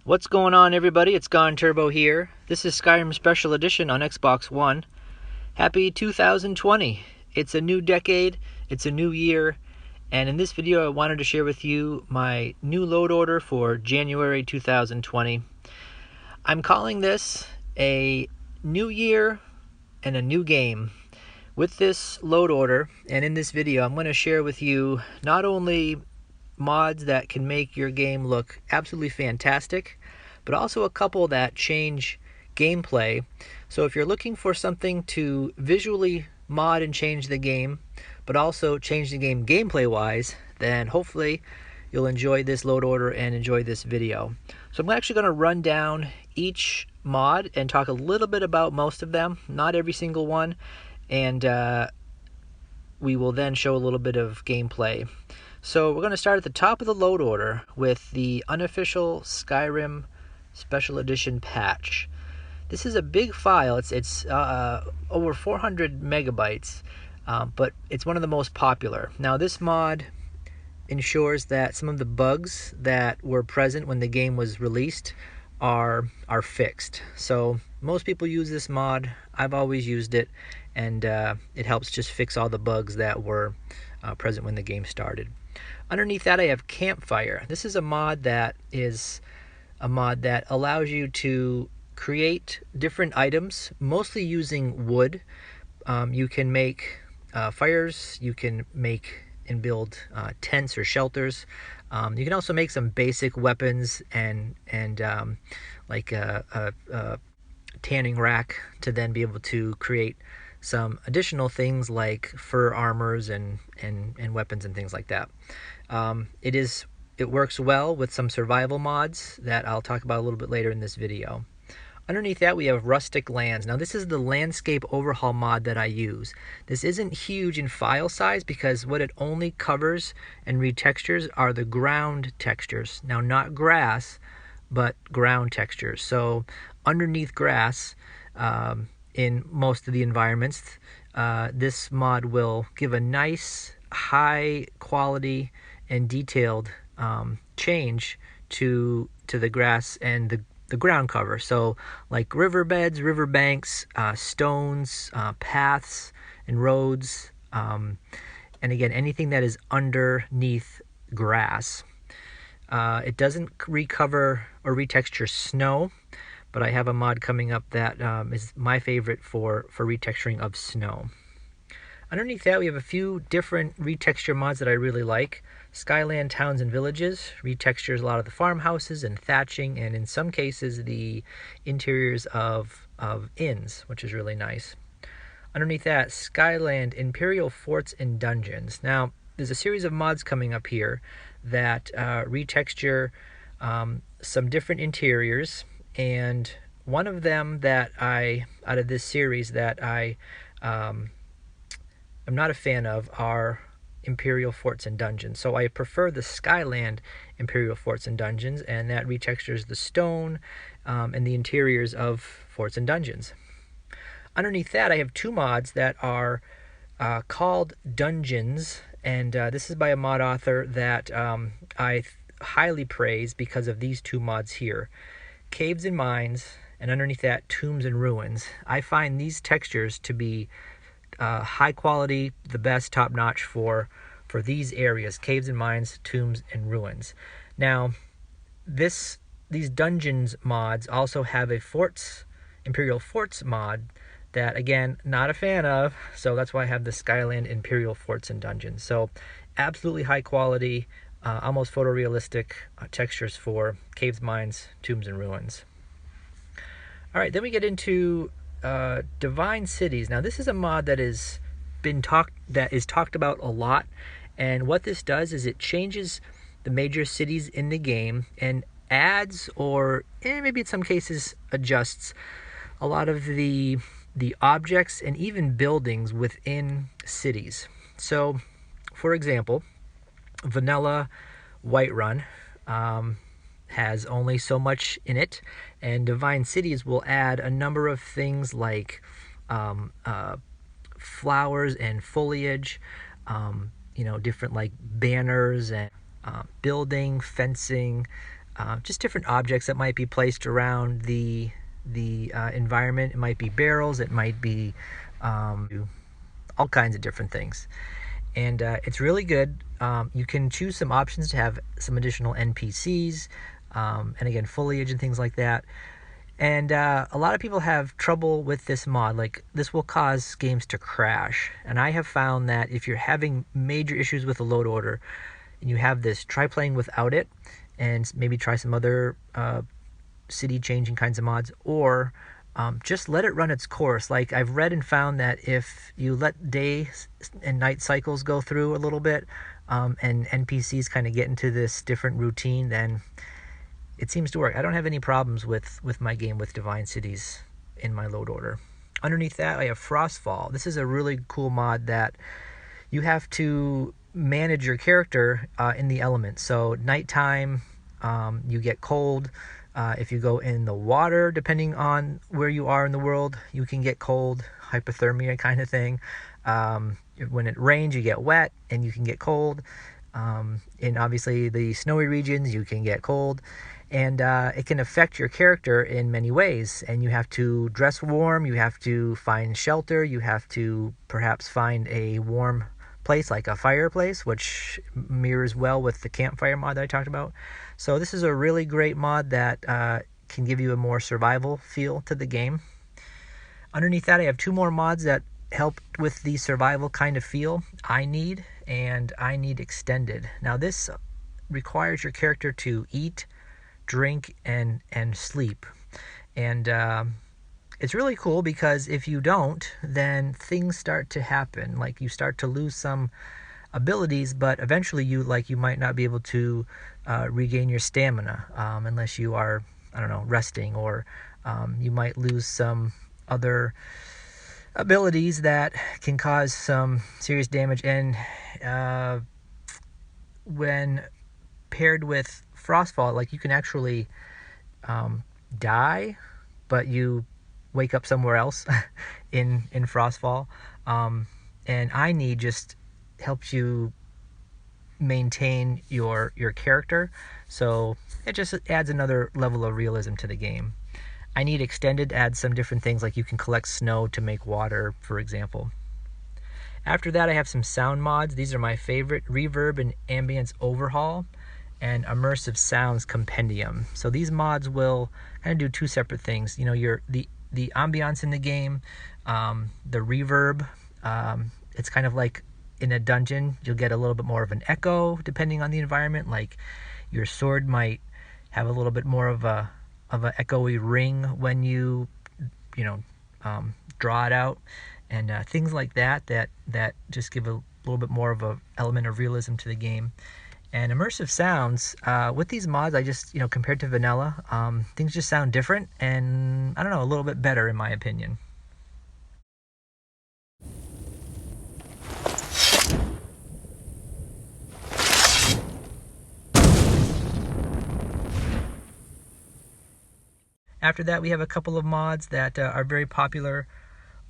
What's going on, everybody? It's Gone Turbo here. This is Skyrim Special Edition on Xbox One. Happy 2020. It's a new decade, it's a new year, and in this video I wanted to share with you my new load order for January 2020. I'm calling this a new year and a new game. With this load order and in this video, I'm going to share with you not only mods that can make your game look absolutely fantastic, but also a couple that change gameplay. So if you're looking for something to visually mod and change the game, but also change the game gameplay wise, then hopefully you'll enjoy this load order and enjoy this video. So I'm actually going to run down each mod and talk a little bit about most of them, not every single one, and we will then show a little bit of gameplay. So we're going to start at the top of the load order with the unofficial Skyrim Special Edition patch. This is a big file. It's over 400 megabytes, but it's one of the most popular. Now this mod ensures that some of the bugs that were present when the game was released are fixed. So most people use this mod. I've always used it, and it helps just fix all the bugs that were present when the game started. Underneath that I have Campfire. This is a mod that allows you to create different items, mostly using wood. You can make fires, you can make and build tents or shelters. You can also make some basic weapons and like a tanning rack to then be able to create some additional things like fur armors and weapons and things like that. It works well with some survival mods that I'll talk about a little bit later in this video. Underneath that we have Rustic Lands. Now this is the landscape overhaul mod that I use. This isn't huge in file size because what it only covers and retextures are the ground textures. Now not grass, but ground textures. So underneath grass, in most of the environments, this mod will give a nice high quality and detailed change to the grass and the ground cover. So like riverbeds, riverbanks, stones, paths and roads, and again anything that is underneath grass. It doesn't recover or retexture snow, but I have a mod coming up that is my favorite for retexturing of snow. Underneath that we have a few different retexture mods that I really like. Skyland Towns and Villages retextures a lot of the farmhouses and thatching, and in some cases the interiors of inns, which is really nice. Underneath that, Skyland Imperial Forts and Dungeons. Now there's a series of mods coming up here that retexture some different interiors, and one of them that out of this series that I am not a fan of are Imperial Forts and Dungeons. So I prefer the Skyland Imperial Forts and Dungeons, and that retextures the stone and the interiors of forts and dungeons. Underneath that I have two mods that are called Dungeons, and this is by a mod author that I highly praise because of these two mods here. Caves and Mines, and underneath that Tombs and Ruins. I find these textures to be high quality, the best, top notch for these areas: caves and mines, tombs and ruins. Now these Dungeons mods also have a Imperial Forts mod that, again, not a fan of, so that's why I have the Skyland Imperial Forts and Dungeons. So absolutely high quality, almost photorealistic textures for caves, mines, tombs and ruins. Alright, then we get into Divine Cities. Now this is a mod that is talked about a lot, and what this does is it changes the major cities in the game and adds, or maybe in some cases adjusts, a lot of the objects and even buildings within cities. So for example, vanilla Whiterun has only so much in it, and Divine Cities will add a number of things like flowers and foliage, different like banners and building, fencing, just different objects that might be placed around the environment. It might be barrels, it might be all kinds of different things. And it's really good. You can choose some options to have some additional NPCs, and again, foliage and things like that. And a lot of people have trouble with this mod. Like, this will cause games to crash. And I have found that if you're having major issues with the load order and you have this, try playing without it and maybe try some other city changing kinds of mods, or just let it run its course. Like, I've read and found that if you let day and night cycles go through a little bit, and NPCs kind of get into this different routine, then it seems to work. I don't have any problems with my game with Divine Cities in my load order. Underneath that, I have Frostfall. This is a really cool mod that you have to manage your character in the elements. So nighttime, you get cold. If you go in the water, depending on where you are in the world, you can get cold, hypothermia kind of thing. When it rains, you get wet and you can get cold. In obviously the snowy regions, you can get cold. And it can affect your character in many ways. And you have to dress warm, you have to find shelter, you have to perhaps find a warm place like a fireplace, which mirrors well with the campfire mod that I talked about. So this is a really great mod that can give you a more survival feel to the game. Underneath that, I have two more mods that help with the survival kind of feel. I Need and I Need Extended. Now this requires your character to eat, drink, and sleep. And it's really cool because if you don't, then things start to happen. Like, you start to lose some abilities, but eventually you might not be able to regain your stamina unless you are, I don't know, resting, or you might lose some other abilities that can cause some serious damage. And when paired with Frostfall, like, you can actually die, but you wake up somewhere else in Frostfall. And I Need just helps you maintain your character, so it just adds another level of realism to the game. I Need Extended adds some different things, like you can collect snow to make water, for example. After that, I have some sound mods. These are my favorite: Reverb and Ambience Overhaul and Immersive Sounds Compendium. So these mods will kind of do two separate things. You know, the ambiance in the game, the reverb, it's kind of like in a dungeon, you'll get a little bit more of an echo depending on the environment. Like, your sword might have a little bit more of a echoey ring when you draw it out, and things like that just give a little bit more of a element of realism to the game. And immersive sounds, with these mods, I just, compared to vanilla, things just sound different and, I don't know, a little bit better in my opinion. After that, we have a couple of mods that are very popular.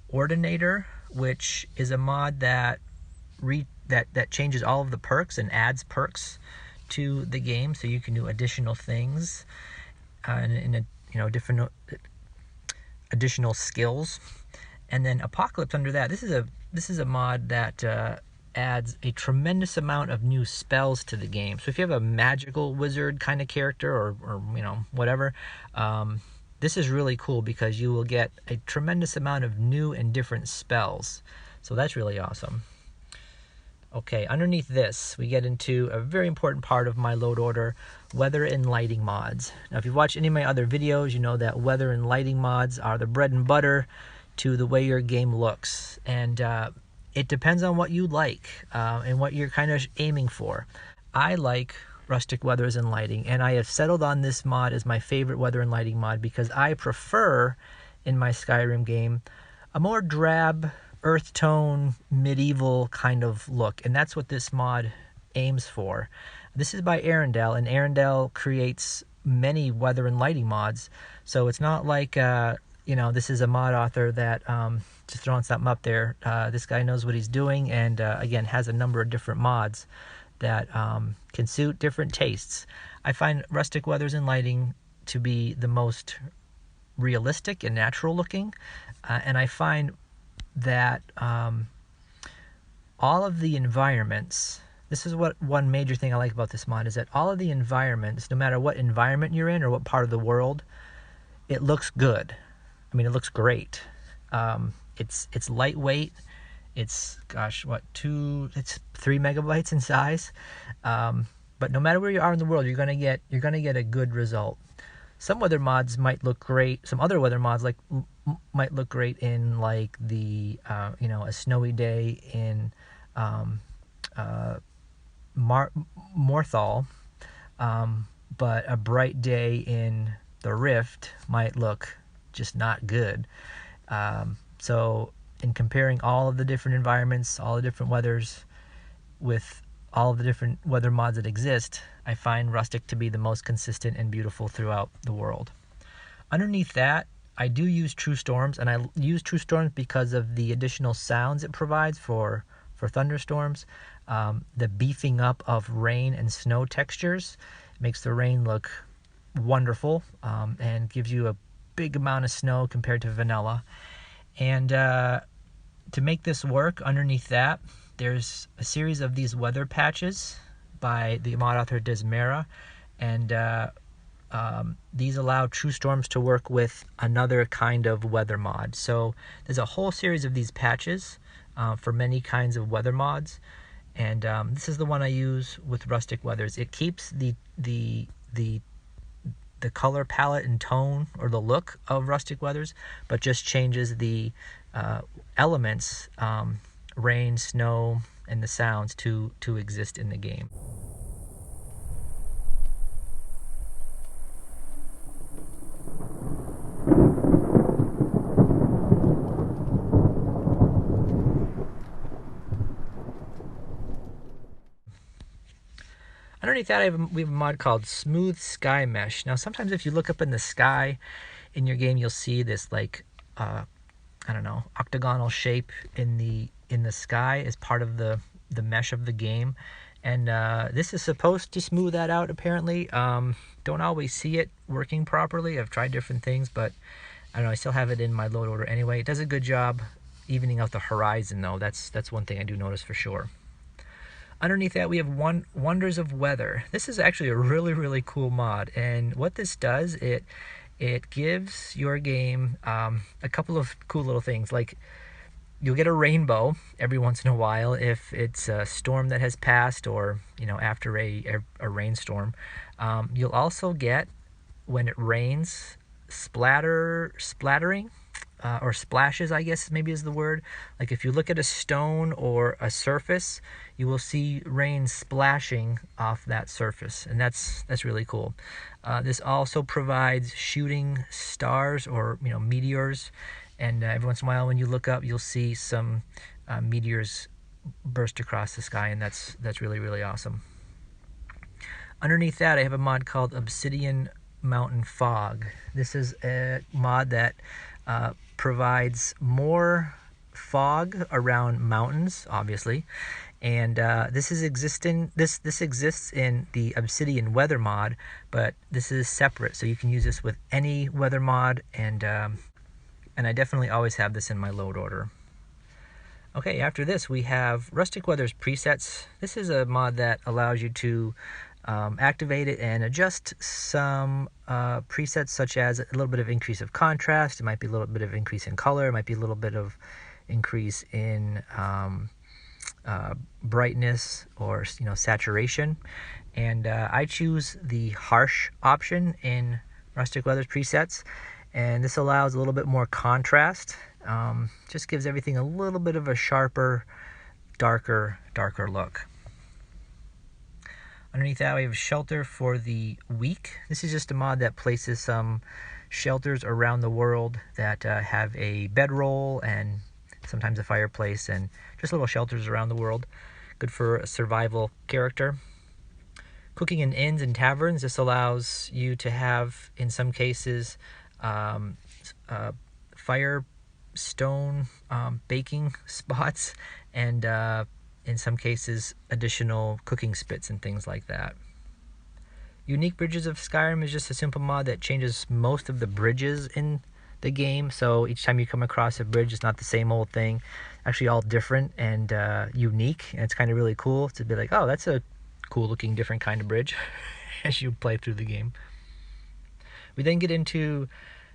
Ordinator, which is a mod that changes all of the perks and adds perks to the game, so you can do additional things in different additional skills. And then Apocalypse under that. This is a mod that adds a tremendous amount of new spells to the game. So if you have a magical wizard kind of character, or whatever, this is really cool because you will get a tremendous amount of new and different spells. So that's really awesome. Okay, underneath this, we get into a very important part of my load order: weather and lighting mods. Now, if you've watched any of my other videos, you know that weather and lighting mods are the bread and butter to the way your game looks. And it depends on what you like and what you're kind of aiming for. I like rustic weathers and lighting, and I have settled on this mod as my favorite weather and lighting mod because I prefer, in my Skyrim game, a more drab, earth tone, medieval kind of look, and that's what this mod aims for. This is by Arendelle, and Arendelle creates many weather and lighting mods, so it's not like this is a mod author that just throwing something up there. This guy knows what he's doing, and again, has a number of different mods. that can suit different tastes. I find rustic weathers and lighting to be the most realistic and natural looking, and I find that all of the environments, this is what one major thing I like about this mod, is that all of the environments, no matter what environment you're in or what part of the world, it looks good. I mean, it looks great. It's lightweight. It's, gosh, it's 3 megabytes in size. But no matter where you are in the world, you're gonna get a good result. Some weather mods might look great. Some other weather mods might look great in like the a snowy day in Morthal, but a bright day in the Rift might look just not good. So in comparing all of the different environments, all the different weathers with all of the different weather mods that exist, I find rustic to be the most consistent and beautiful throughout the world. Underneath that, I do use True Storms, and I use True Storms because of the additional sounds it provides for thunderstorms. The beefing up of rain and snow textures makes the rain look wonderful, and gives you a big amount of snow compared to vanilla. And to make this work, underneath that, there's a series of these weather patches by the mod author Desmera, and these allow True Storms to work with another kind of weather mod. So there's a whole series of these patches for many kinds of weather mods, and this is the one I use with rustic weathers. It keeps the color palette and tone or the look of rustic weathers, but just changes the elements, rain, snow, and the sounds to exist in the game. Underneath that, we have a mod called Smooth Sky Mesh. Now, sometimes if you look up in the sky in your game, you'll see this like octagonal shape in the sky as part of the mesh of the game, and this is supposed to smooth that out. Apparently, don't always see it working properly. I've tried different things, but I don't know. I still have it in my load order anyway. It does a good job evening out the horizon, though. That's one thing I do notice for sure. Underneath that, we have Wonders of Weather. This is actually a really, really cool mod, and what this does, it gives your game a couple of cool little things. Like, you'll get a rainbow every once in a while if it's a storm that has passed, or after a rainstorm. You'll also get, when it rains, splattering. Or splashes, I guess maybe is the word. Like if you look at a stone or a surface, you will see rain splashing off that surface, and that's really cool. This also provides shooting stars or meteors, and every once in a while when you look up, you'll see some meteors burst across the sky, and that's really, really awesome. Underneath that, I have a mod called Obsidian Mountain Fog. This is a mod that provides more fog around mountains, obviously, and this exists in the Obsidian Weather mod, but this is separate, so you can use this with any weather mod, and I definitely always have this in my load order. Okay, after this we have Rustic Weather's presets. This is a mod that allows you to activate it and adjust some presets, such as a little bit of increase of contrast. It might be a little bit of increase in color. It might be a little bit of increase in brightness or saturation. And I choose the harsh option in Rustic Weather's presets, and this allows a little bit more contrast. Just gives everything a little bit of a sharper, darker look. Underneath that, we have Shelter for the Weak. This is just a mod that places some shelters around the world that have a bedroll and sometimes a fireplace, and just little shelters around the world. Good for a survival character. Cooking in inns and taverns. This allows you to have, in some cases, fire stone baking spots, and in some cases, additional cooking spits and things like that. Unique Bridges of Skyrim is just a simple mod that changes most of the bridges in the game. So each time you come across a bridge, it's not the same old thing. Actually all different and unique. And it's kind of really cool to be like, oh, that's a cool looking different kind of bridge as you play through the game. We then get into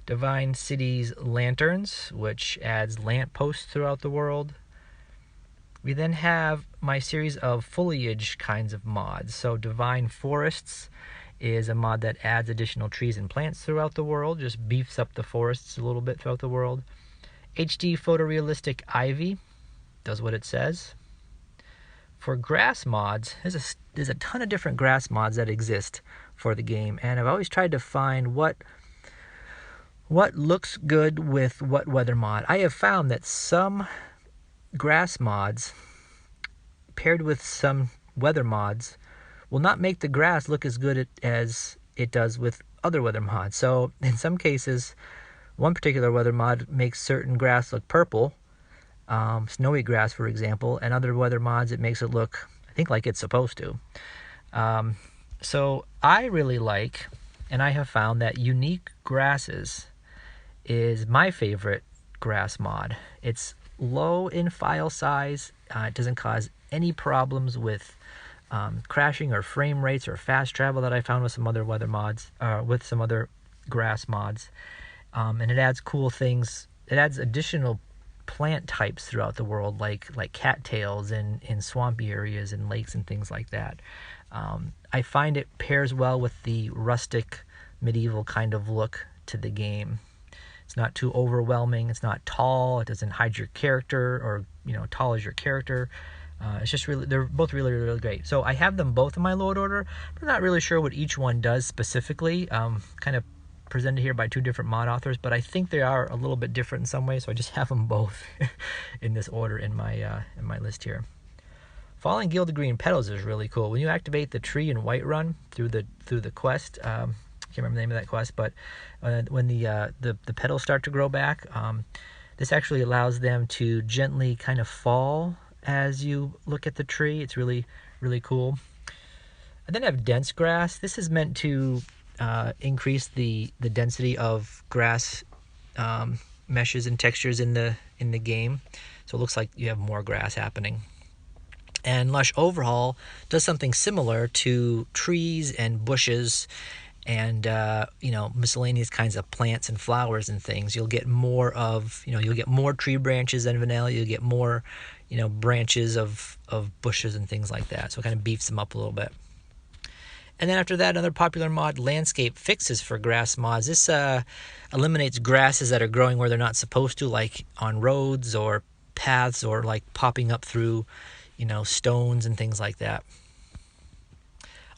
Divine City's Lanterns, which adds lampposts throughout the world. We then have my series of Foliage kinds of mods. So Divine Forests is a mod that adds additional trees and plants throughout the world, just beefs up the forests a little bit throughout the world. HD Photorealistic Ivy does what it says. For grass mods, there's a ton of different grass mods that exist for the game, and I've always tried to find what looks good with what weather mod. I have found that some grass mods paired with some weather mods will not make the grass look as good as it does with other weather mods. So in some cases, one particular weather mod makes certain grass look purple, snowy grass for example, and other weather mods it makes it look, I think, like it's supposed to. So I really like, and I have found that Unique Grasses is my favorite grass mod. It's low in file size. It doesn't cause any problems with crashing or frame rates or fast travel that I found with some other weather mods, with some other grass mods. And it adds cool things. It adds additional plant types throughout the world, like cattails in swampy areas and lakes and things like that. I find it pairs well with the rustic medieval kind of look to the game. It's not too overwhelming. It's not tall. It doesn't hide your character, or tall as your character. It's just really, they're both really, really great. So I have them both in my load order. I'm not really sure what each one does specifically. Kind of presented here by two different mod authors, but I think they are a little bit different in some ways. So I just have them both in this order in my list here. Falling Gilded Green Petals is really cool. When you activate the tree in Whiterun through the quest, I can't remember the name of that quest, but when the petals start to grow back, this actually allows them to gently kind of fall as you look at the tree. It's really, really cool. I then have dense grass. This is meant to increase the density of grass meshes and textures in the game, so it looks like you have more grass happening. And Lush Overhaul does something similar to trees and bushes and miscellaneous kinds of plants and flowers and things. You'll get more of, you'll get more tree branches than vanilla. You'll get more, branches of bushes and things like that. So it kind of beefs them up a little bit. And then after that, another popular mod, Landscape Fixes for grass mods. This eliminates grasses that are growing where they're not supposed to, like on roads or paths, or like popping up through, stones and things like that.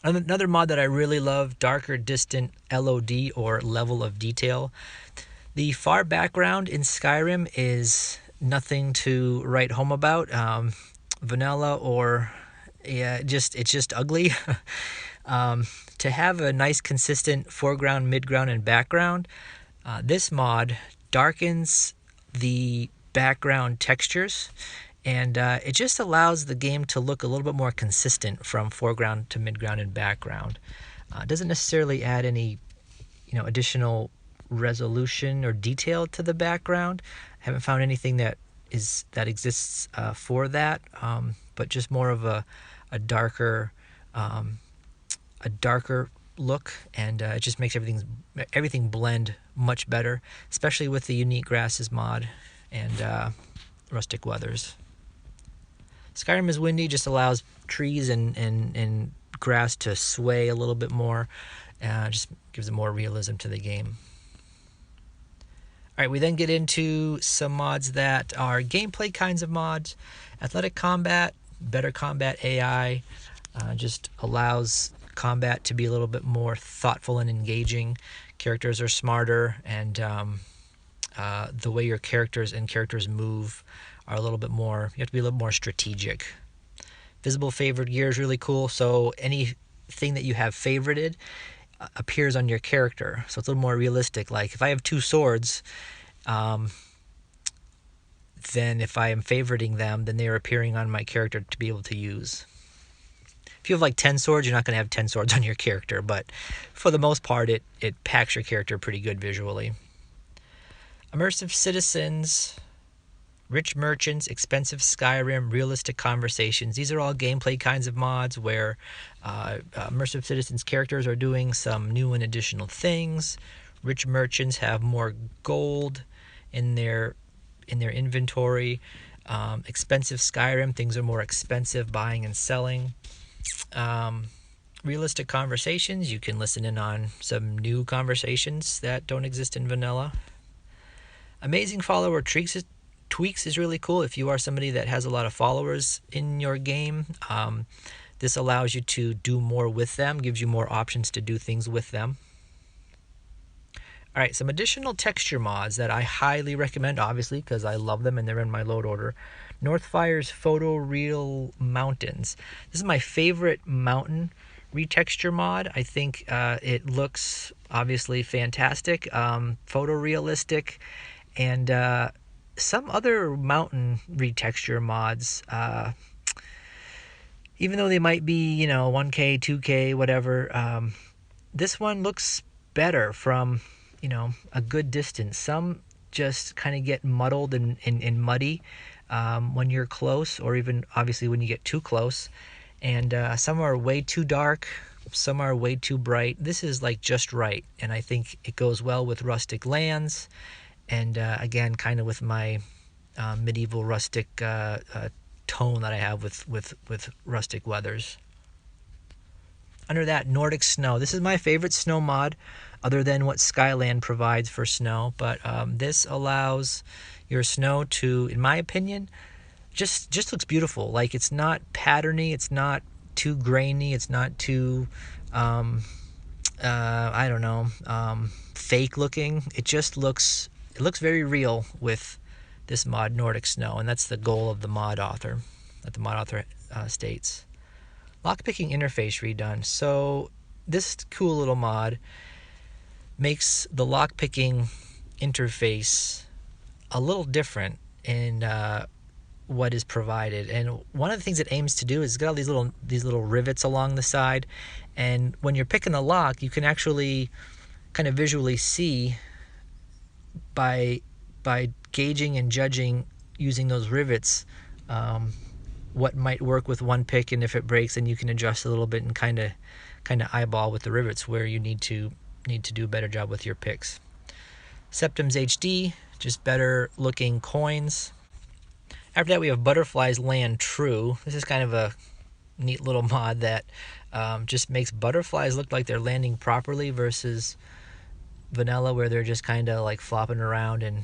Another mod that I really love, Darker Distant LOD, or Level of Detail. The far background in Skyrim is nothing to write home about. Vanilla, or it's just ugly. To have a nice consistent foreground, midground, and background, this mod darkens the background textures, and it just allows the game to look a little bit more consistent from foreground to midground and background. It doesn't necessarily add any additional resolution or detail to the background. I haven't found anything that exists for that, but just more of a darker look, and it just makes everything blend much better, especially with the Unique Grasses mod and Rustic Weathers. Skyrim is Windy just allows trees and grass to sway a little bit more, just gives it more realism to the game. All right, we then get into some mods that are gameplay kinds of mods. Athletic Combat, Better Combat AI, just allows combat to be a little bit more thoughtful and engaging. Characters are smarter, and the way your characters move are a little bit more, you have to be a little more strategic. Visible favored gear is really cool, so anything that you have favorited appears on your character, so it's a little more realistic. Like if I have two swords, then if I am favoriting them, then they are appearing on my character to be able to use. If you have like 10 swords, you're not going to have 10 swords on your character, but for the most part, it packs your character pretty good visually. Immersive citizens, rich merchants, expensive Skyrim, realistic conversations. These are all gameplay kinds of mods where immersive citizens characters are doing some new and additional things. Rich merchants have more gold in their inventory. Expensive Skyrim, things are more expensive buying and selling. Realistic conversations, you can listen in on some new conversations that don't exist in vanilla. Amazing follower tweaks is really cool. If you are somebody that has a lot of followers in your game, this allows you to do more with them, gives you more options to do things with them. All right, some additional texture mods that I highly recommend, obviously, because I love them and they're in my load order. Northfire's Photoreal Mountains. This is my favorite mountain retexture mod. I think it looks obviously fantastic, photorealistic, and some other mountain retexture mods, even though they might be, 1K, 2K, whatever, this one looks better from, a good distance. Some just kind of get muddled and muddy when you're close, or even obviously when you get too close. And some are way too dark, some are way too bright. This is like just right, and I think it goes well with rustic lands, and again, kind of with my medieval rustic tone that I have with rustic weathers. Under that, Nordic snow. This is my favorite snow mod, other than what Skyland provides for snow. But this allows your snow to, in my opinion, just looks beautiful. Like, it's not patterny, it's not too grainy, it's not too, fake looking. It just looks very real with this mod, Nordic snow, and that's the goal of the mod author, that the mod author states. Lockpicking interface redone. So this cool little mod makes the lockpicking interface a little different in what is provided. And one of the things it aims to do is get all these little rivets along the side, and when you're picking a lock, you can actually kind of visually see by gauging and judging using those rivets what might work with one pick, and if it breaks, then you can adjust a little bit and kind of eyeball with the rivets where you need to do a better job with your picks. Septums HD, just better looking coins. After that, we have Butterflies Land True. This is kind of a neat little mod that just makes butterflies look like they're landing properly versus vanilla, where they're just kind of like flopping around and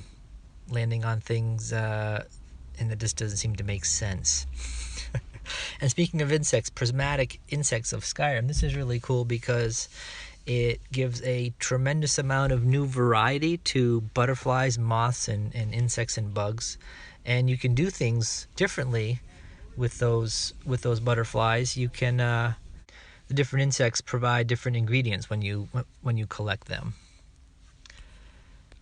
landing on things, and that just doesn't seem to make sense. And speaking of insects, prismatic insects of Skyrim. This is really cool because it gives a tremendous amount of new variety to butterflies, moths, and insects and bugs. And you can do things differently with those butterflies. You can the different insects provide different ingredients when you collect them.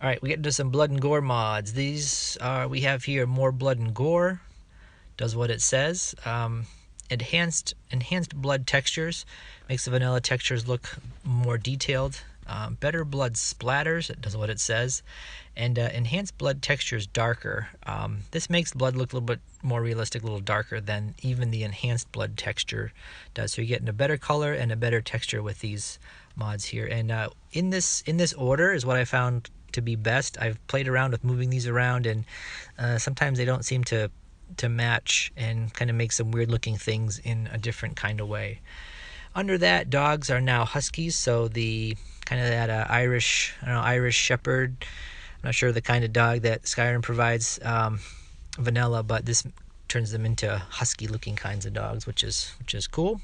All right, we get into some blood and gore mods. These are, we have here more blood and gore. Does what it says. Enhanced blood textures makes the vanilla textures look more detailed. Better blood splatters. It does what it says. And enhanced blood textures darker. This makes blood look a little bit more realistic, a little darker than even the enhanced blood texture does. So you're getting a better color and a better texture with these mods here. And in this order is what I found to be best. I've played around with moving these around, and sometimes they don't seem to match and kind of make some weird looking things in a different kind of way. Under that, dogs are now huskies, so the kind of that Irish shepherd. I'm not sure the kind of dog that Skyrim provides vanilla, but this turns them into husky looking kinds of dogs, which is cool.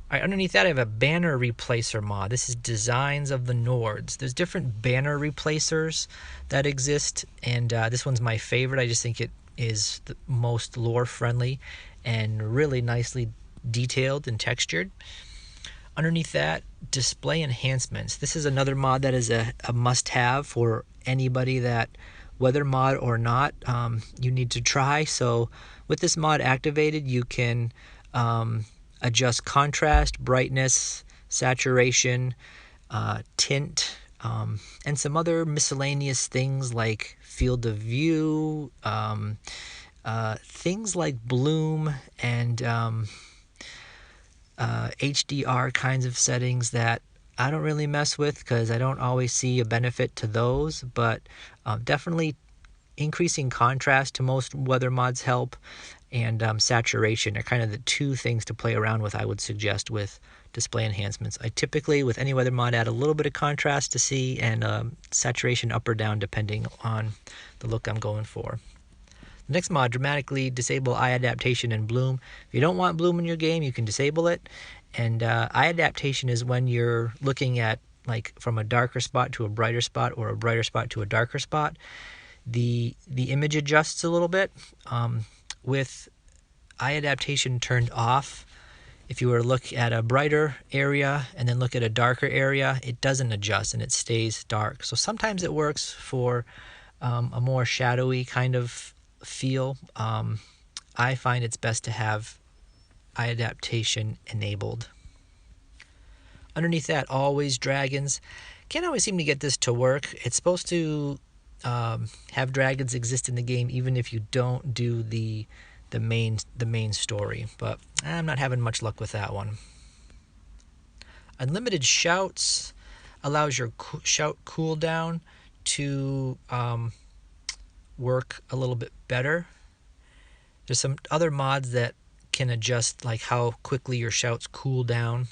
All right, underneath that I have a banner replacer mod. This is Designs of the Nords. There's different banner replacers that exist, and this one's my favorite. I just think it is the most lore friendly and really nicely detailed and textured. Underneath that, display enhancements. This is another mod that is a must-have for anybody that weather mod or not, you need to try. So with this mod activated, you can adjust contrast, brightness, saturation, tint, and some other miscellaneous things like field of view, things like bloom, and HDR kinds of settings that I don't really mess with because I don't always see a benefit to those, but definitely increasing contrast to most weather mods help, and saturation are kind of the two things to play around with, I would suggest, with display enhancements. I typically, with any weather mod, add a little bit of contrast to see, and saturation up or down depending on the look I'm going for. The next mod, dramatically disable eye adaptation and bloom. If you don't want bloom in your game, you can disable it. And eye adaptation is when you're looking at, like, from a darker spot to a brighter spot, or a brighter spot to a darker spot. The image adjusts a little bit. With eye adaptation turned off, if you were to look at a brighter area and then look at a darker area, it doesn't adjust and it stays dark. So sometimes it works for a more shadowy kind of feel. I find it's best to have eye adaptation enabled. Underneath that, always dragons. Can't always seem to get this to work. It's supposed to have dragons exist in the game even if you don't do the main story, but I'm not having much luck with that one. Unlimited shouts allows your shout cooldown to work a little bit better. There's some other mods that can adjust like how quickly your shouts cool down,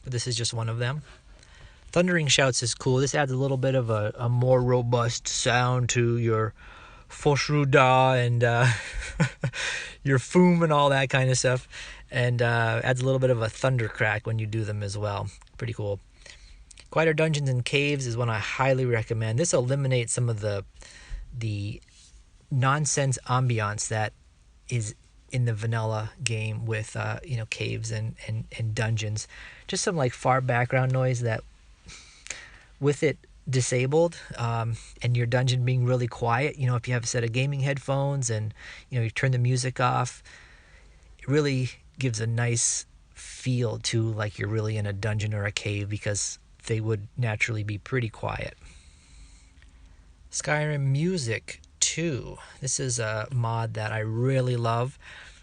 but this is just one of them. Thundering shouts is cool. This adds a little bit of a more robust sound to your Foshruda and your Foom and all that kind of stuff, and adds a little bit of a thunder crack when you do them as well. Pretty cool. Quieter dungeons and caves is one I highly recommend. This eliminates some of the nonsense ambiance that is in the vanilla game with caves and dungeons. Just some like far background noise that, with it disabled, and your dungeon being really quiet, if you have a set of gaming headphones and you turn the music off, it really gives a nice feel to like you're really in a dungeon or a cave, because they would naturally be pretty quiet. Skyrim Music 2. This is a mod that I really love.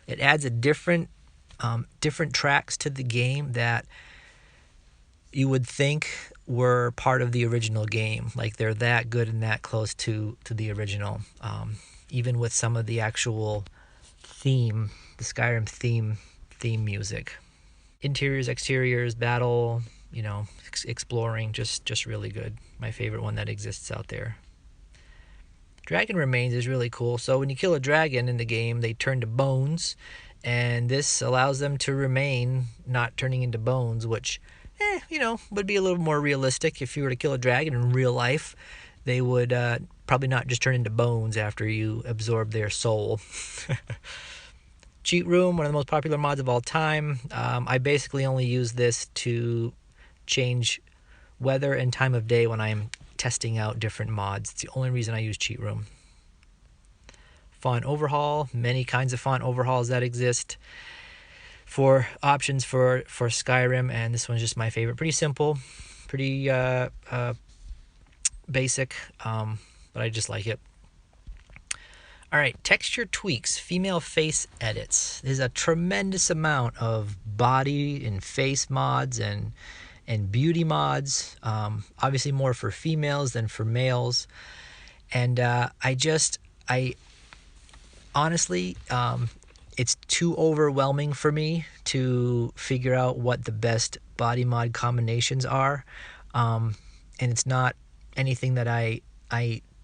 It adds a different tracks to the game that you would think were part of the original game. Like they're that good and that close to the original. Even with some of the actual theme, the Skyrim theme music. Interiors, exteriors, battle, exploring, just really good. My favorite one that exists out there. Dragon Remains is really cool. So when you kill a dragon in the game, they turn to bones, and this allows them to remain not turning into bones, which would be a little more realistic. If you were to kill a dragon in real life, they would probably not just turn into bones after you absorb their soul. Cheat Room, one of the most popular mods of all time. I basically only use this to change weather and time of day when I'm testing out different mods. It's the only reason I use Cheat Room. Font overhaul, many kinds of font overhauls that exist for options for Skyrim, and this one's just my favorite. Pretty simple, pretty basic, but I just like it. All right, texture tweaks, female face edits. There's a tremendous amount of body and face mods and beauty mods, obviously more for females than for males, and I honestly, it's too overwhelming for me to figure out what the best body mod combinations are, and it's not anything that I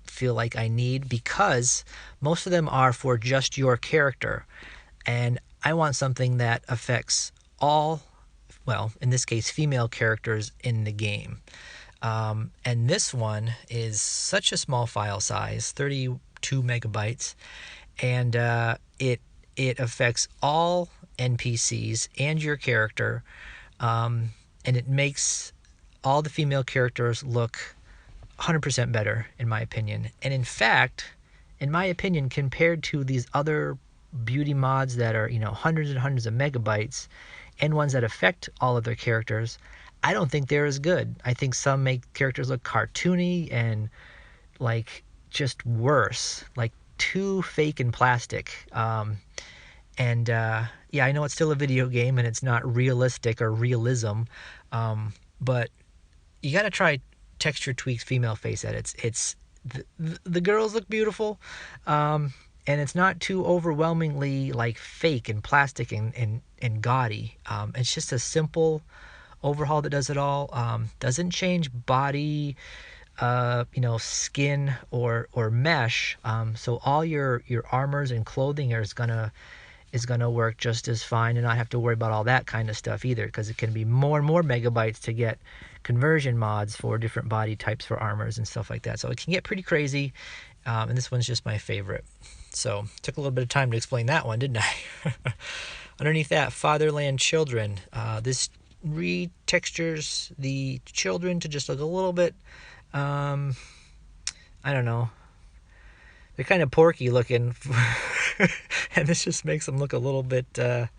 feel like I need, because most of them are for just your character, and I want something that affects all, well, in this case, female characters in the game. And this one is such a small file size, 32 megabytes, and it affects all NPCs and your character, and it makes all the female characters look 100% better, in my opinion. And in fact, in my opinion, compared to these other beauty mods that are, hundreds and hundreds of megabytes and ones that affect all of their characters, I don't think they're as good. I think some make characters look cartoony and like just worse, like too fake and plastic. Yeah, I know it's still a video game and it's not realistic or realism, but you got to try Texture Tweaks female face edits. It's the girls look beautiful, and it's not too overwhelmingly like fake and plastic and gaudy. It's just a simple overhaul that does it all. Doesn't change body, skin or mesh. So all your armors and clothing is gonna work just as fine, and not have to worry about all that kind of stuff either, because it can be more and more megabytes to get conversion mods for different body types for armors and stuff like that. So it can get pretty crazy, and this one's just my favorite. So took a little bit of time to explain that one, didn't I? Underneath that, Fatherland Children. This retextures the children to just look a little bit, I don't know, they're kind of porky looking, and this just makes them look a little bit, I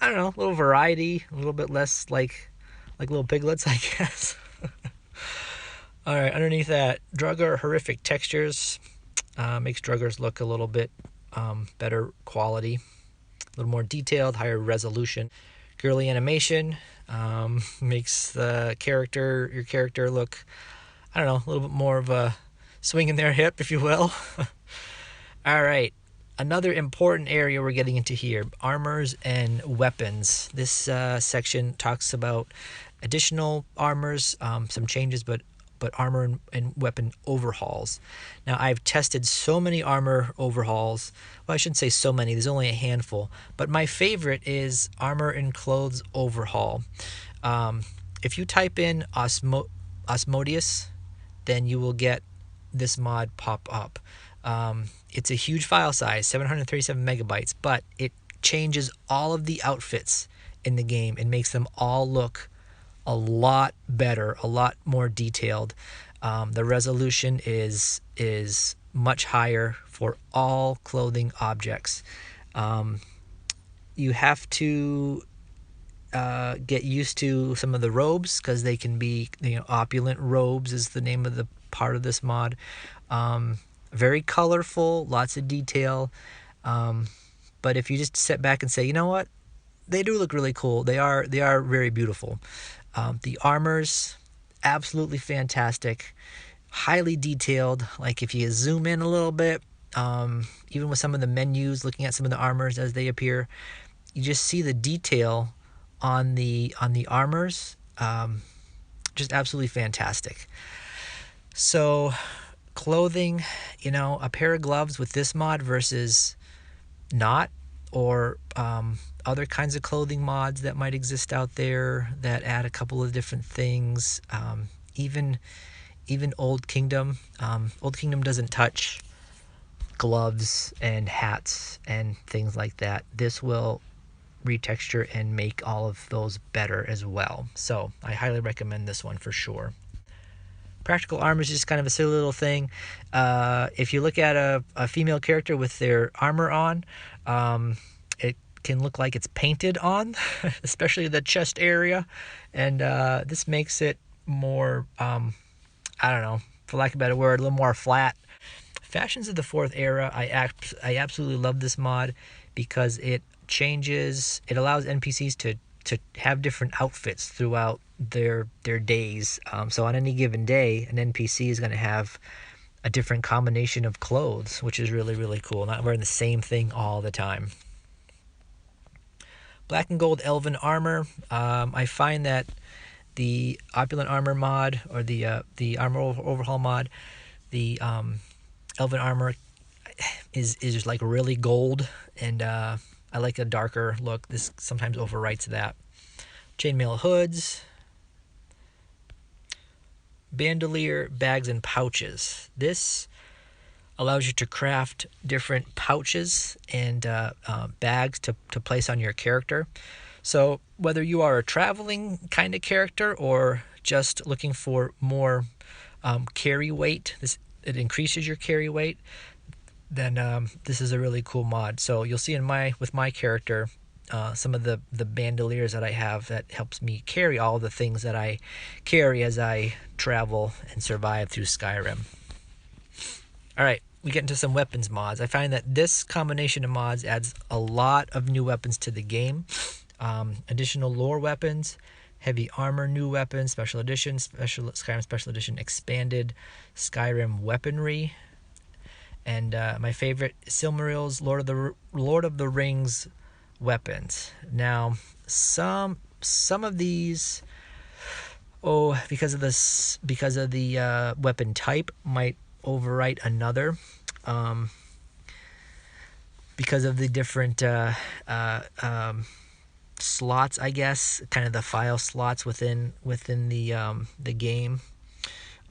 don't know, a little variety, a little bit less like little piglets, I guess. All right, underneath that, Drugger Horrific Textures. Makes Druggers look a little bit better quality, a little more detailed, higher resolution. Girly Animation makes your character look, I don't know, a little bit more of a swing in their hip, if you will. All right, another important area we're getting into here, armors and weapons. This section talks about additional armors, some changes, but armor and weapon overhauls. Now, I've tested so many armor overhauls. Well, I shouldn't say so many. There's only a handful. But my favorite is armor and clothes overhaul. If you type in Osmodeus, then you will get this mod pop up. It's a huge file size, 737 megabytes, but it changes all of the outfits in the game and makes them all look a lot better, a lot more detailed. The resolution is much higher for all clothing objects. You have to get used to some of the robes, because they can be, opulent robes is the name of the part of this mod. Very colorful, lots of detail. But if you just sit back and say, you know what, they do look really cool. They are very beautiful. The armors, absolutely fantastic, highly detailed. Like if you zoom in a little bit, even with some of the menus, looking at some of the armors as they appear, you just see the detail on the armors. Just absolutely fantastic. So clothing, a pair of gloves with this mod versus not, or other kinds of clothing mods that might exist out there that add a couple of different things. Even Old Kingdom. Old Kingdom doesn't touch gloves and hats and things like that. This will retexture and make all of those better as well. So I highly recommend this one for sure. Practical armor is just kind of a silly little thing. If you look at a female character with their armor on, it can look like it's painted on, especially the chest area. And this makes it more, I don't know, for lack of a better word, a little more flat. Fashions of the Fourth Era, I absolutely love this mod because it allows NPCs to have different outfits throughout their days. So on any given day, an NPC is going to have a different combination of clothes, which is really, really cool. Not wearing the same thing all the time. Black and Gold Elven Armor. I find that the Opulent Armor mod, or the Armor Overhaul mod, the Elven Armor is just like really gold, and I like a darker look. This sometimes overwrites that. Chainmail hoods. Bandolier bags and pouches. This allows you to craft different pouches and bags to place on your character. So whether you are a traveling kind of character or just looking for more carry weight, it increases your carry weight. then this is a really cool mod. So you'll see with my character, some of the bandoliers that I have that helps me carry all the things that I carry as I travel and survive through Skyrim. All right, we get into some weapons mods. I find that this combination of mods adds a lot of new weapons to the game. Additional lore weapons, heavy armor new weapons, special edition, Skyrim special edition expanded Skyrim weaponry, and my favorite, Silmarils Lord of the Rings weapons. Now, some of these, because of the weapon type, might overwrite another. Because of the different slots, I guess, kind of the file slots within the game.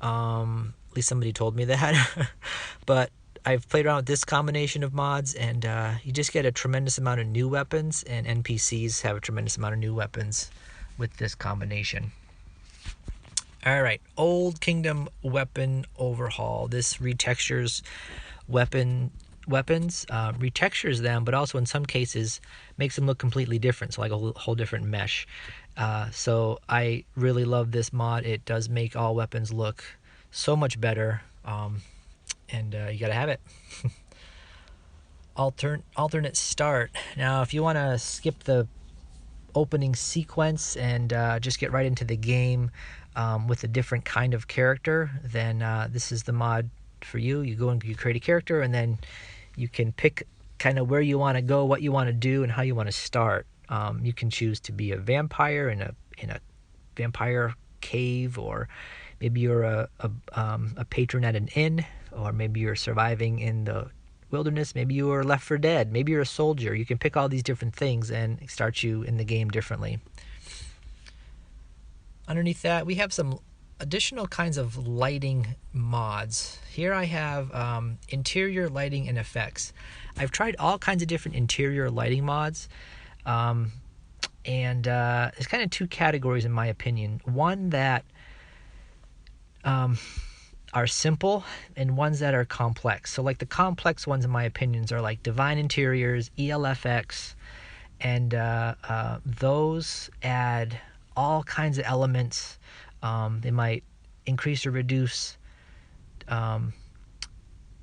At least somebody told me that. But I've played around with this combination of mods, and you just get a tremendous amount of new weapons, and NPCs have a tremendous amount of new weapons with this combination. All right, Old Kingdom weapon overhaul. This retextures weapons, retextures them, but also in some cases makes them look completely different, so like a whole different mesh. So I really love this mod. It does make all weapons look so much better, and you gotta have it. Alternate start. Now, if you want to skip the opening sequence and just get right into the game with a different kind of character, then this is the mod for you. You go and you create a character, and then you can pick kind of where you want to go, what you want to do, and how you want to start. You can choose to be a vampire in a vampire cave, or maybe you're a patron at an inn, or maybe you're surviving in the wilderness, maybe you are Left 4 Dead, maybe you're a soldier. You can pick all these different things and start you in the game differently. Underneath that, we have some additional kinds of lighting mods. Here I have interior lighting and effects. I've tried all kinds of different interior lighting mods, and there's kind of two categories in my opinion. One that are simple, and ones that are complex. So like the complex ones in my opinions are like Divine Interiors, ELFX, and those add all kinds of elements. They might increase or reduce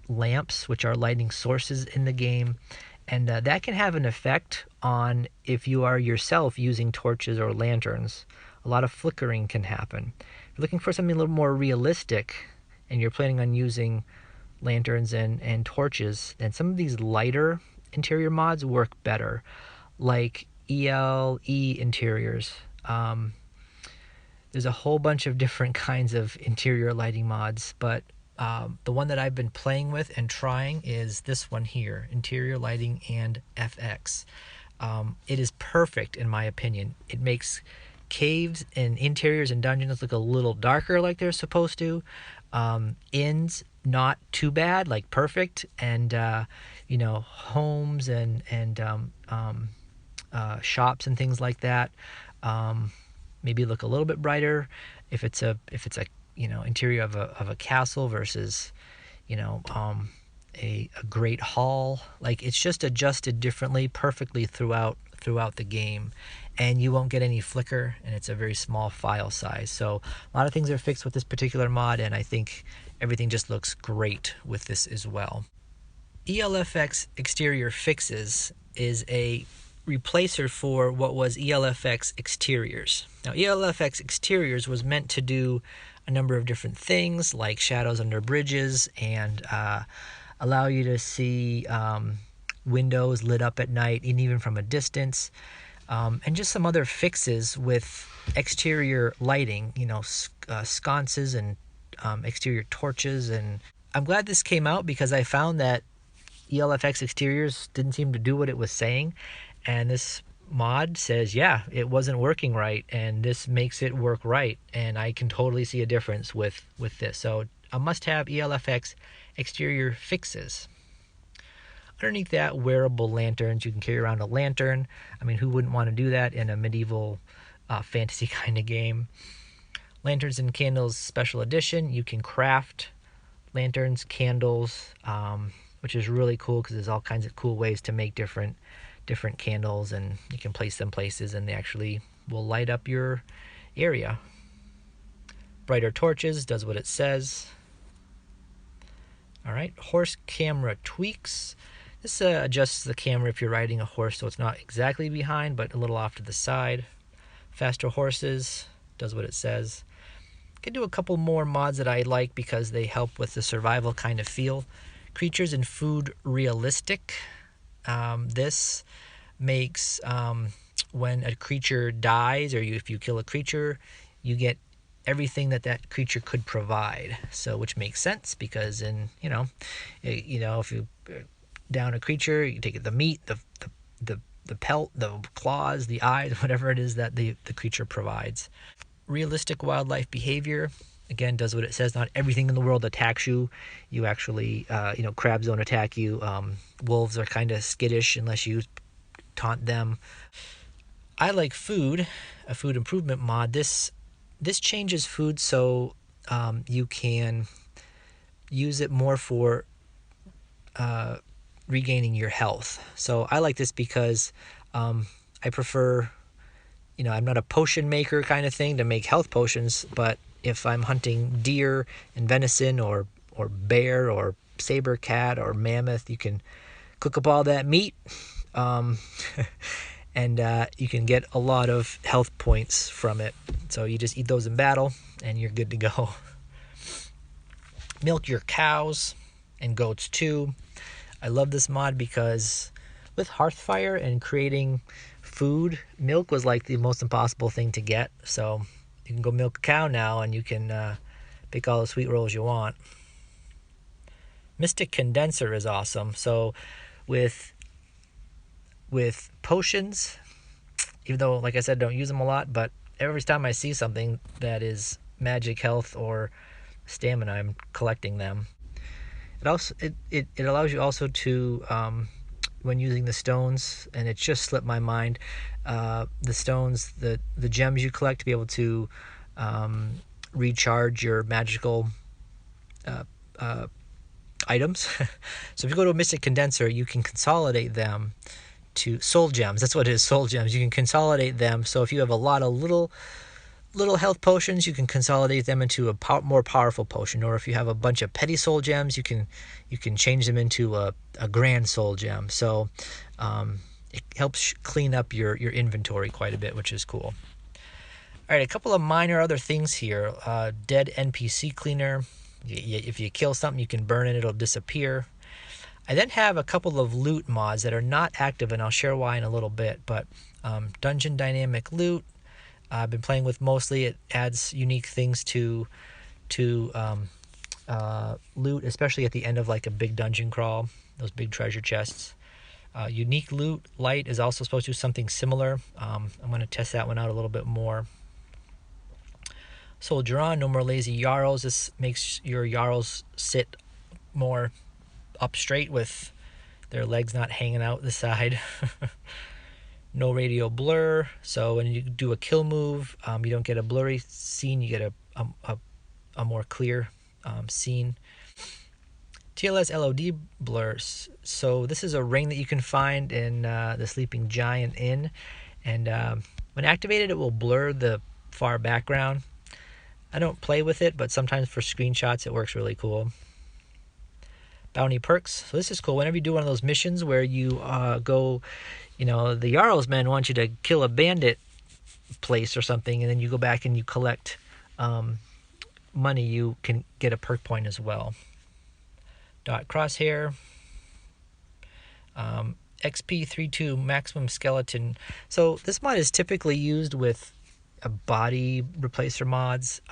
lamps, which are lighting sources in the game, and that can have an effect on if you are yourself using torches or lanterns. A lot of flickering can happen. If you're looking for something a little more realistic, and you're planning on using lanterns and torches, then some of these lighter interior mods work better, like ELE interiors. There's a whole bunch of different kinds of interior lighting mods, but the one that I've been playing with and trying is this one here, Interior Lighting and FX. It is perfect in my opinion. It makes caves and interiors and dungeons look a little darker like they're supposed to. Inns, not too bad, like perfect, and homes and shops and things like that maybe look a little bit brighter if it's a interior of a castle versus a great hall. Like, it's just adjusted differently, perfectly throughout the game, and you won't get any flicker, and it's a very small file size. So a lot of things are fixed with this particular mod, and I think everything just looks great with this as well. ELFX Exterior Fixes is a replacer for what was ELFX Exteriors. Now, ELFX Exteriors was meant to do a number of different things, like shadows under bridges, and allow you to see windows lit up at night, and even from a distance, and just some other fixes with exterior lighting, sconces and exterior torches. And I'm glad this came out, because I found that ELFX Exteriors didn't seem to do what it was saying, and this mod says, yeah, it wasn't working right, and this makes it work right, and I can totally see a difference with this. So a must-have, ELFX Exterior Fixes. Underneath that, wearable lanterns. You can carry around a lantern. I mean, who wouldn't want to do that in a medieval fantasy kind of game? Lanterns and Candles Special Edition. You can craft lanterns, candles, which is really cool because there's all kinds of cool ways to make different candles, and you can place them places and they actually will light up your area. Brighter torches does what it says. All right, horse camera tweaks. This adjusts the camera if you're riding a horse so it's not exactly behind but a little off to the side. Faster horses does what it says. Can do a couple more mods that I like because they help with the survival kind of feel. Creatures and food realistic. This makes when a creature dies, or if you kill a creature, you get everything that creature could provide. So, which makes sense because if you down a creature, you take the meat, the pelt, the claws, the eyes, whatever it is that the creature provides. Realistic wildlife behavior, again, does what it says. Not everything in the world attacks you. You actually, crabs don't attack you. Wolves are kind of skittish unless you taunt them. I like food, a food improvement mod. This changes food so you can use it more for regaining your health. So I like this because I prefer, I'm not a potion maker kind of thing to make health potions, but if I'm hunting deer and venison or bear or saber cat or mammoth, you can cook up all that meat and you can get a lot of health points from it. So you just eat those in battle and you're good to go. Milk your cows and goats too. I love this mod because with Hearthfire and creating food, milk was like the most impossible thing to get. So you can go milk a cow now and you can pick all the sweet rolls you want. Mystic Condenser is awesome. So with potions, even though, like I said, don't use them a lot, but every time I see something that is magic, health, or stamina, I'm collecting them. It also it allows you also to when using the stones, and it just slipped my mind, the stones, the gems you collect to be able to recharge your magical items. So if you go to a Mystic Condenser, you can consolidate them to soul gems. That's what it is, soul gems. You can consolidate them. So if you have a lot of little health potions, you can consolidate them into a more powerful potion. Or if you have a bunch of petty soul gems, you can change them into a grand soul gem. So it helps clean up your inventory quite a bit, which is cool. All right, a couple of minor other things here. Dead NPC cleaner. If you kill something, you can burn it, it'll disappear. I then have a couple of loot mods that are not active, and I'll share why in a little bit. But Dungeon Dynamic Loot, I've been playing with mostly. It adds unique things to loot, especially at the end of like a big dungeon crawl, those big treasure chests. Unique Loot Light is also supposed to do something similar. I'm going to test that one out a little bit more. Soldier On, no more lazy Jarls. This makes your Jarls sit more up straight with their legs not hanging out the side. No radio blur, so when you do a kill move, you don't get a blurry scene, you get a more clear scene. TLS LOD blurs, so this is a ring that you can find in the Sleeping Giant Inn, and when activated it will blur the far background. I don't play with it, but sometimes for screenshots it works really cool. Bounty perks, so this is cool. Whenever you do one of those missions where you go, the Jarl's men want you to kill a bandit place or something, and then you go back and you collect money, you can get a perk point as well. Dot crosshair, XP32 maximum skeleton. So this mod is typically used with body replacer mods.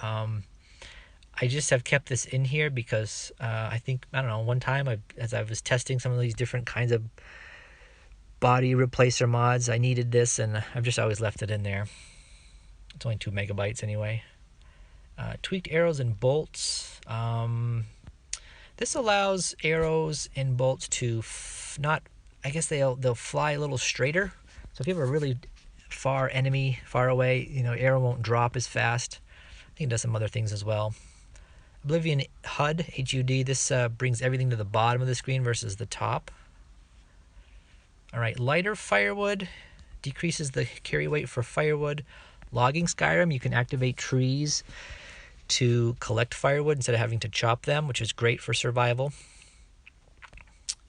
I just have kept this in here because I don't know, one time as I was testing some of these different kinds of body replacer mods, I needed this, and I've just always left it in there. It's only 2 megabytes anyway. Tweaked arrows and bolts. This allows arrows and bolts to they'll fly a little straighter. So if you have a really far enemy far away, arrow won't drop as fast. I think it does some other things as well. Oblivion HUD, HUD. This brings everything to the bottom of the screen versus the top. All right, lighter firewood decreases the carry weight for firewood. Logging Skyrim, you can activate trees to collect firewood instead of having to chop them, which is great for survival.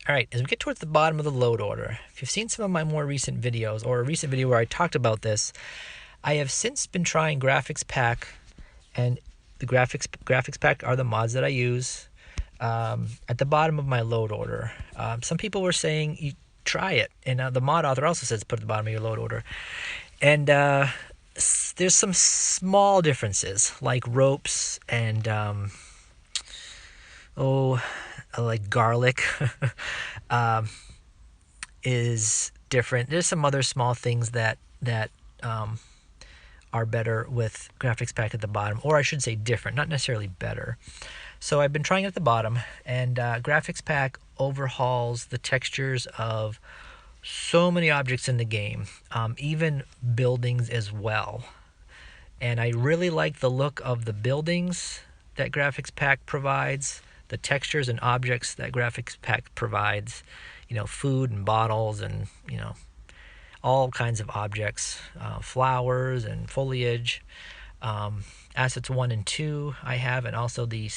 All right, as we get towards the bottom of the load order, if you've seen some of my more recent videos, or a recent video where I talked about this, I have since been trying Graphics Pack, and the Graphics Pack are the mods that I use at the bottom of my load order. Some people were saying you try it, and the mod author also says put it at the bottom of your load order. And there's some small differences, like ropes and like garlic is different. There's some other small things that are better with Graphics Pack at the bottom, or I should say different, not necessarily better. So I've been trying it at the bottom, and Graphics Pack overhauls the textures of so many objects in the game, even buildings as well. And I really like the look of the buildings that Graphics Pack provides, the textures and objects that Graphics Pack provides, you know, food and bottles and, you know, all kinds of objects, flowers and foliage. Assets 1 and 2 I have, and also the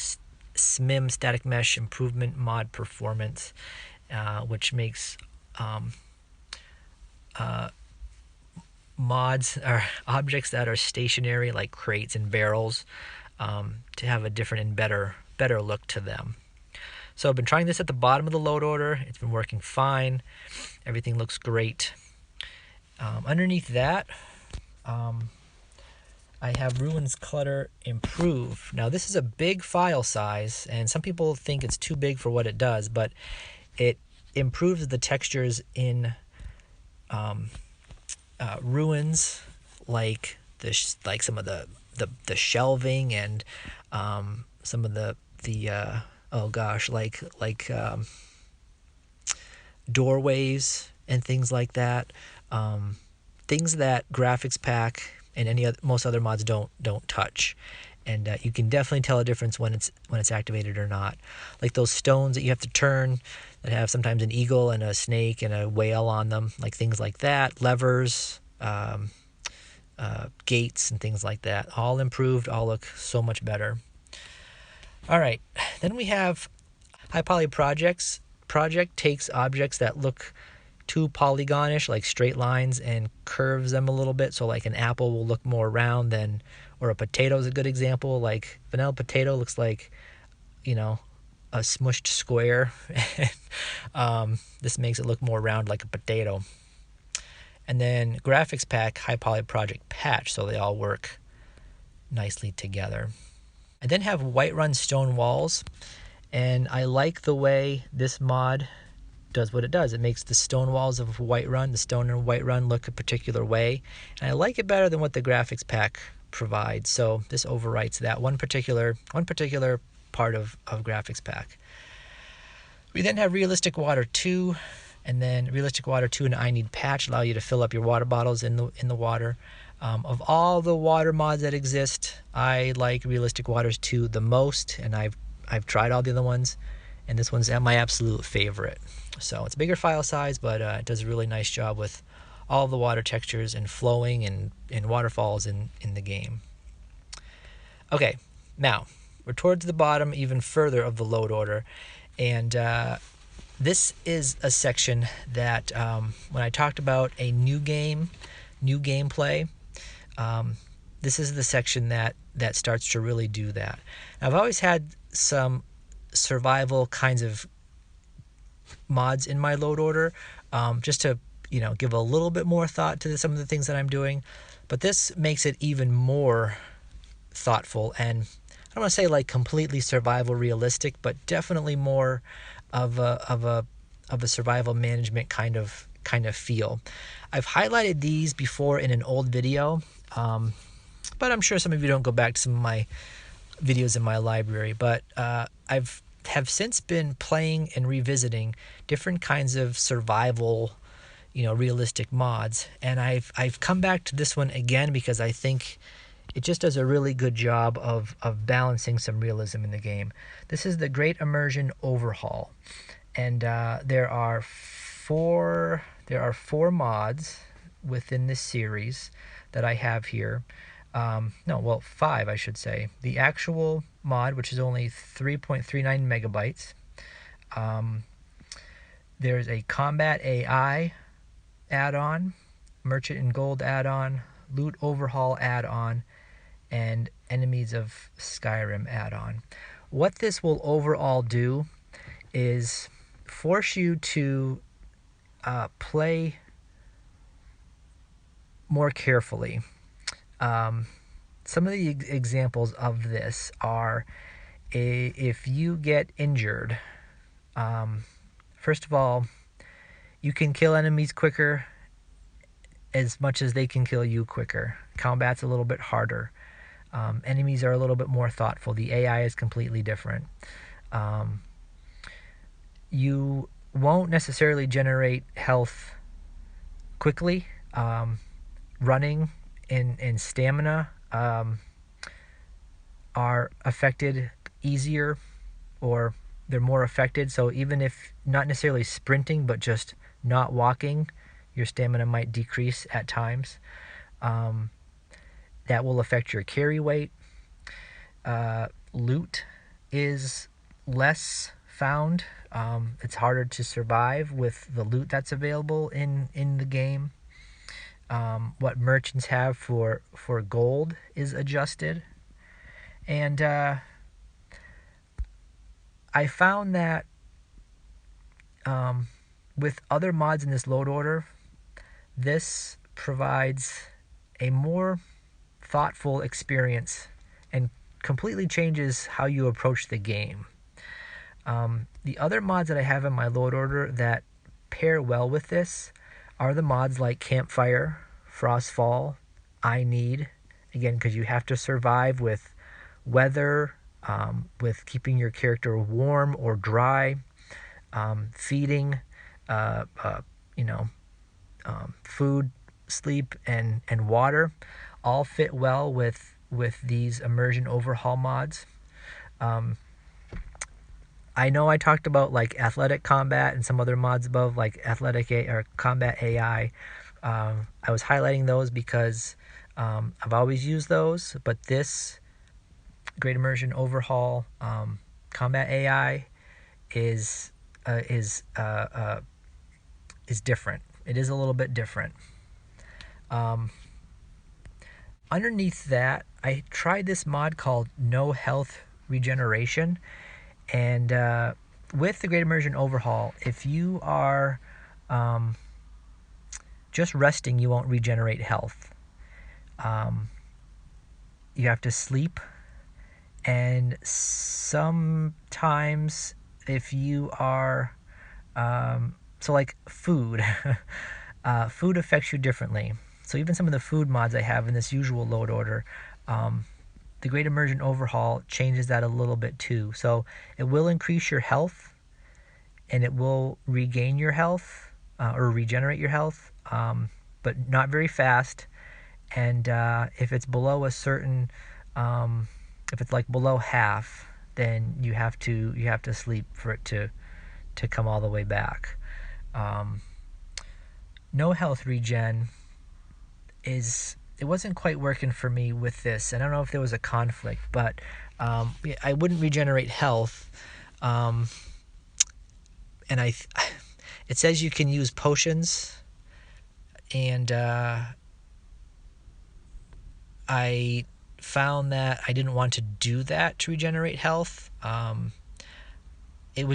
SMIM Static Mesh Improvement Mod Performance, which makes mods or objects that are stationary, like crates and barrels, to have a different and better look to them. So I've been trying this at the bottom of the load order. It's been working fine. Everything looks great. Underneath that, I have Ruins Clutter Improve. Now this is a big file size, and some people think it's too big for what it does, but it improves the textures in ruins, like some of the shelving and some of the doorways and things like that. Things that Graphics Pack and most other mods don't touch, and you can definitely tell a difference when it's activated or not. Like those stones that you have to turn that have sometimes an eagle and a snake and a whale on them, like things like that. Levers, gates and things like that, all improved, all look so much better. All right, then we have High Poly Project takes objects that look too polygonish, like straight lines, and curves them a little bit. So like an apple will look more round than, or a potato is a good example. Like vanilla potato looks like, you know, a smushed square. This makes it look more round like a potato. And then Graphics Pack High Poly Project Patch, so they all work nicely together. I then have Whiterun Stone Walls, and I like the way this mod does what it does. It makes the stone walls of Whiterun, the stone in Whiterun, look a particular way, and I like it better than what the Graphics Pack provides. So this overwrites that one particular part of Graphics Pack. We then have Realistic Water 2, and then Realistic Water 2 and I Need Patch allow you to fill up your water bottles in the water. Of all the water mods that exist, I like Realistic Waters 2 the most, and I've tried all the other ones, and this one's my absolute favorite. So it's a bigger file size, but it does a really nice job with all the water textures and flowing and waterfalls in the game. Okay, now we're towards the bottom even further of the load order, and this is a section that when I talked about a new gameplay, this is the section that starts to really do that. Now, I've always had some survival kinds of mods in my load order, just to, you know, give a little bit more thought to some of the things that I'm doing, but this makes it even more thoughtful, and I don't want to say like completely survival realistic, but definitely more of a survival management kind of feel. I've highlighted these before in an old video, but I'm sure some of you don't go back to some of my videos in my library, but have since been playing and revisiting different kinds of survival, you know, realistic mods, and I've come back to this one again because I think it just does a really good job of balancing some realism in the game. This is the Great Immersion Overhaul, and there are four mods within this series that I have here. No, well, 5 I should say. The actual mod, which is only 3.39 megabytes. There's a Combat AI add-on, Merchant and Gold add-on, Loot Overhaul add-on, and Enemies of Skyrim add-on. What this will overall do is force you to play more carefully. Some of the examples of this are if you get injured, first of all, you can kill enemies quicker as much as they can kill you quicker. Combat's a little bit harder. Enemies are a little bit more thoughtful. The AI is completely different. You won't necessarily generate health quickly. Running and stamina are affected easier, or they're more affected. So even if not necessarily sprinting, but just not walking, your stamina might decrease at times. That will affect your carry weight. Loot is less found. It's harder to survive with the loot that's available in the game. What merchants have for gold is adjusted. And I found that with other mods in this load order, this provides a more thoughtful experience and completely changes how you approach the game. The other mods that I have in my load order that pair well with this are the mods like Campfire, Frostfall, I Need, again, because you have to survive with weather, with keeping your character warm or dry, feeding, food, sleep, and water, all fit well with these immersion overhaul mods. I know I talked about like athletic combat and some other mods above, like athletic or combat AI. I was highlighting those because I've always used those, but this Great Immersion Overhaul combat AI is different. It is a little bit different. Underneath that, I tried this mod called No Health Regeneration, and with the Great Immersion Overhaul, if you are just resting, you won't regenerate health. You have to sleep, and sometimes if you are so like food food affects you differently. So even some of the food mods I have in this usual load order, the Great Immersion Overhaul changes that a little bit too. So it will increase your health, and it will regain your health or regenerate your health, but not very fast. And if it's below a certain, if it's like below half, then you have to sleep for it to come all the way back. No health regen it wasn't quite working for me with this. I don't know if there was a conflict, but I wouldn't regenerate health. And it says you can use potions, and I found that I didn't want to do that to regenerate health. It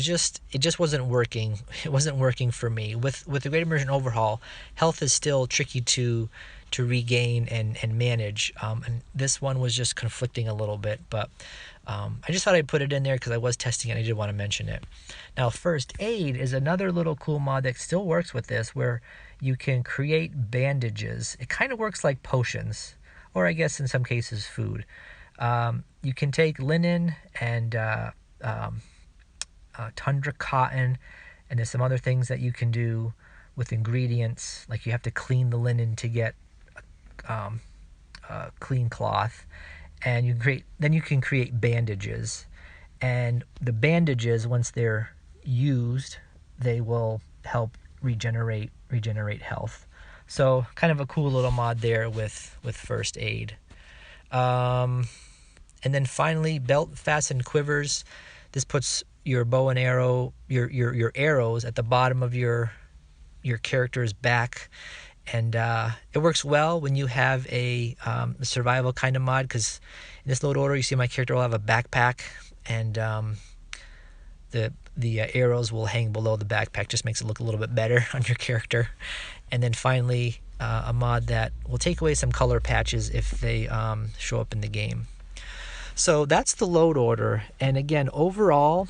just wasn't working. It wasn't working for me. With the Great Immersion Overhaul, health is still tricky to regain and manage. And this one was just conflicting a little bit, but I just thought I'd put it in there because I was testing it and I did want to mention it. Now, First Aid is another little cool mod that still works with this, where you can create bandages. It kind of works like potions, or I guess in some cases food. You can take linen and tundra cotton, and there's some other things that you can do with ingredients, like you have to clean the linen to get clean cloth, and then you can create bandages. And the bandages, once they're used, they will help regenerate health. So kind of a cool little mod there with first aid. And then finally, belt fastened quivers. This puts your bow and arrow, your arrows at the bottom of your character's back, and it works well when you have a survival kind of mod, because in this load order you see my character will have a backpack, and the arrows will hang below the backpack. Just makes it look a little bit better on your character. And then finally, a mod that will take away some color patches if they show up in the game. So that's the load order. And again, overall,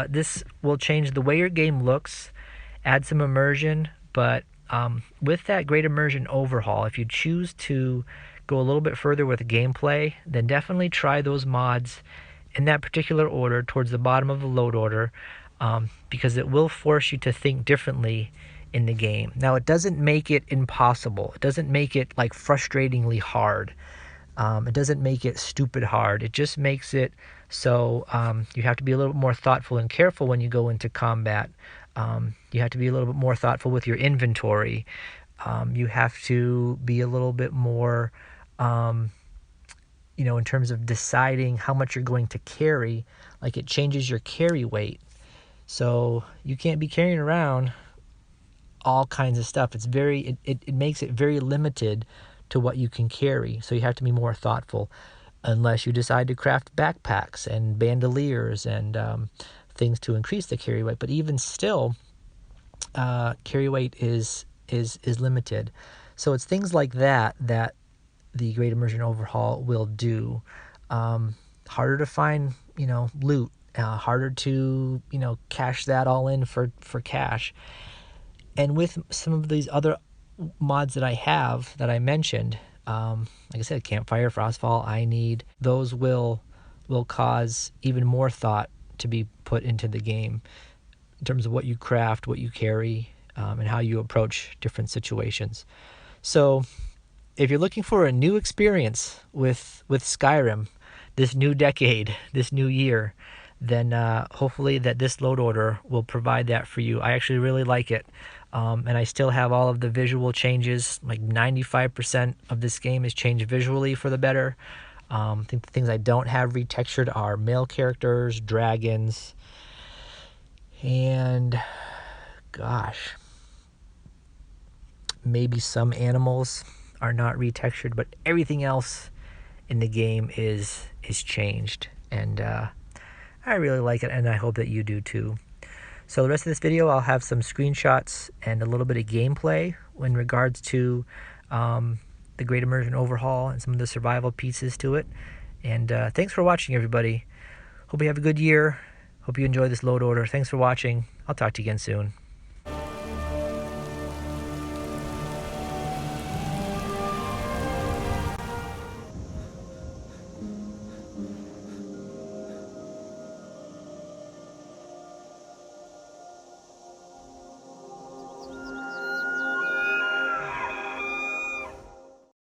this will change the way your game looks, add some immersion, but with that great immersion overhaul, if you choose to go a little bit further with gameplay, then definitely try those mods in that particular order towards the bottom of the load order, because it will force you to think differently in the game. Now, it doesn't make it impossible. It doesn't make it like frustratingly hard. It doesn't make it stupid hard. It just makes it so you have to be a little bit more thoughtful and careful when you go into combat. You have to be a little bit more thoughtful with your inventory. You have to be a little bit more, in terms of deciding how much you're going to carry. Like, it changes your carry weight. So you can't be carrying around all kinds of stuff. It makes it very limited to what you can carry. So you have to be more thoughtful, unless you decide to craft backpacks and bandoliers and things to increase the carry weight. But even still, carry weight is limited. So it's things like that the Great Immersion Overhaul will do. Harder to find, loot. Harder to, cash that all in for cash. And with some of these other mods that I mentioned, like I said, Campfire, Frostfall, I Need, those will cause even more thought to be put into the game in terms of what you craft, what you carry, and how you approach different situations. So if you're looking for a new experience with Skyrim, this new decade, this new year, then hopefully that this load order will provide that for you. I actually really like it. And I still have all of the visual changes. Like 95% of this game is changed visually for the better. I think the things I don't have retextured are male characters, dragons, and gosh, maybe some animals are not retextured, but everything else in the game is changed. And I really like it, and I hope that you do too. So the rest of this video, I'll have some screenshots and a little bit of gameplay in regards to the Great Immersion Overhaul and some of the survival pieces to it. And thanks for watching, everybody. Hope you have a good year. Hope you enjoy this load order. Thanks for watching. I'll talk to you again soon.